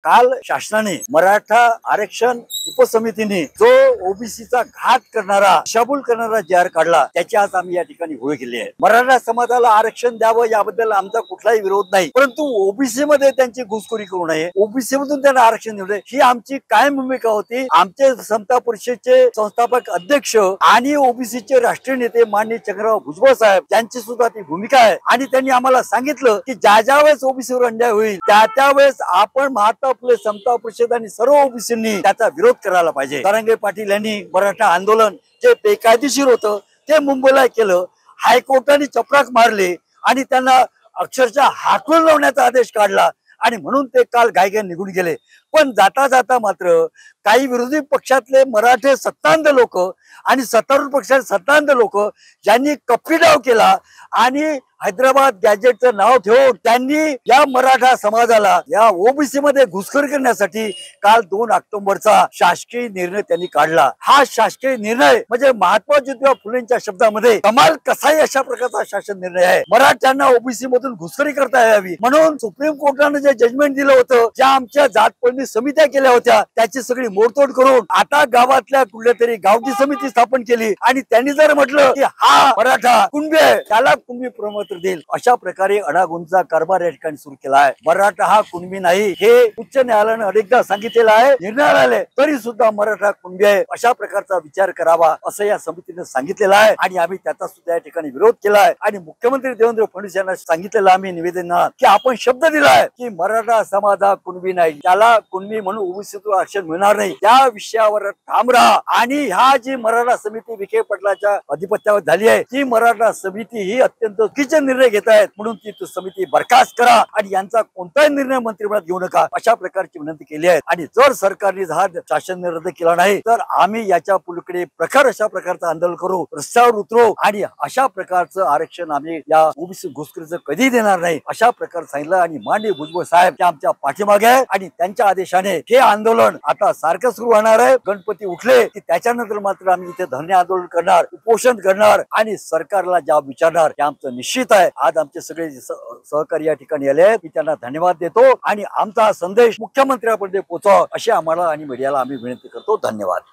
काल शासनाने मराठा आरक्षण उपसमितीने जो ओबीसीचा घात करणारा शाबूल करणारा जाहीर काढला त्याची आज आम्ही या ठिकाणी होळी केली आहे। मराठा समाजाला आरक्षण द्यावं याबद्दल आमचा कुठलाही विरोध नाही, परंतु ओबीसी मध्ये त्यांची घुसखोरी करू नये, ओबीसी मधून त्यांना आरक्षण देऊ नये ही आमची कायम भूमिका होती। आमचे समता परिषदेचे संस्थापक अध्यक्ष आणि ओबीसीचे राष्ट्रीय नेते माननीय चंद्रराव भुजबळ साहेब यांची सुद्धा ती भूमिका आहे आणि त्यांनी आम्हाला सांगितलं की ज्या वेळेस ओबीसीवर अन्याय होईल त्या वेळेस आपण महात्मा फुले समता परिषद आणि सर्व ओबीसींनी त्याचा विरोध करायला पाहिजे। तरंगे पाटील यांनी मराठा आंदोलन जे बेकायदेशीर होतं ते मुंबईला केलं, हायकोर्टाने चपराक मारले आणि त्यांना अक्षरशः हाकलून लावण्याचा आदेश काढला आणि म्हणून ते काल घाईघाई निघून गेले। पण जाता जाता मात्र काही विरोधी पक्षातले मराठे सत्तांध लोक आणि सत्तारूढ पक्षाचे सत्तांध लोक ज्यांनी कपटी डाव केला आणि हैदराबाद गॅजेटचं नाव ठेवून त्यांनी या मराठा समाजाला या ओबीसी मध्ये घुसखोरी करण्यासाठी काल 2 ऑक्टोबरचा शासकीय निर्णय त्यांनी काढला। हा शासकीय निर्णय म्हणजे महात्मा ज्योतिबा फुलेंच्या शब्दामध्ये कमाल कसाई अशा प्रकारचा शासन निर्णय आहे। मराठ्यांना ओबीसी मधून घुसखोरी करता यावी म्हणून सुप्रीम कोर्टाने जे जजमेंट दिलं होतं, ज्या आमच्या जात पडणी समित्या केल्या होत्या त्याची सगळी मोडतोड करून आता गावातल्या कुठल्या तरी गावठी समिती स्थापन केली आणि त्यांनी जर म्हटलं की हा मराठा कुणबी आहे त्याला कुणबी प्रमाण देईल, अशा प्रकारे अडागुंचा कारभार या ठिकाणी सुरू केला आहे। मराठा हा कुणबी नाही हे उच्च न्यायालयाने अनेकदा सांगितलेलं आहे, निर्णय आले तरी सुद्धा मराठा कुणबी आहे अशा प्रकारचा विचार करावा असं या समितीने सांगितलेलं आहे आणि आम्ही त्याचा सुद्धा या ठिकाणी विरोध केला आहे आणि मुख्यमंत्री देवेंद्र फडणवीस यांना सांगितलेलं आम्ही निवेदनात की आपण शब्द दिलाय की मराठा समाज हा कुणबी नाही, त्याला कुणबी म्हणून ओबीसीतून आरक्षण मिळणार नाही, त्या विषयावर ठाम राहा आणि ह्या जी मराठा समिती विखे पाटलाच्या अधिपत्यावर झाली आहे ती मराठा समिती ही अत्यंत चुकीचे निर्णय घेत आहेत, म्हणून ती समिती बरखास्त करा आणि यांचा कोणताही निर्णय मंत्रिमंडळात घेऊ नका अशा प्रकारची विनंती केली आहे। आणि जर सरकारने हा शासन रद्द केला नाही तर आम्ही याच्या पुढे प्रखर अशा प्रकारचं आंदोलन करू, रस्त्यावर उतरू आणि अशा प्रकारचं आरक्षण आम्ही या ओबीसी घुसखोरीचं कधी देणार नाही अशा प्रकार सांगितलं आणि माननीय भुजबळ साहेब ते आमच्या पाठीमागे आहे आणि त्यांच्या आदेशाने हे आंदोलन आता सारखं सुरू होणार आहे। गणपती उठले की त्याच्यानंतर मात्र आम्ही इथे धरणे आंदोलन करणार, उपोषण करणार आणि सरकारला जाब विचारणार हे आमचं निश्चित आहे। आज आमचे सगळे सहकारी या ठिकाणी आले आहेत, मी त्यांना धन्यवाद देतो आणि आमचा संदेश मुख्यमंत्र्यांपर्यंत पोहोचवा अशी आम्हाला आणि मीडियाला आम्ही विनंती करतो। धन्यवाद।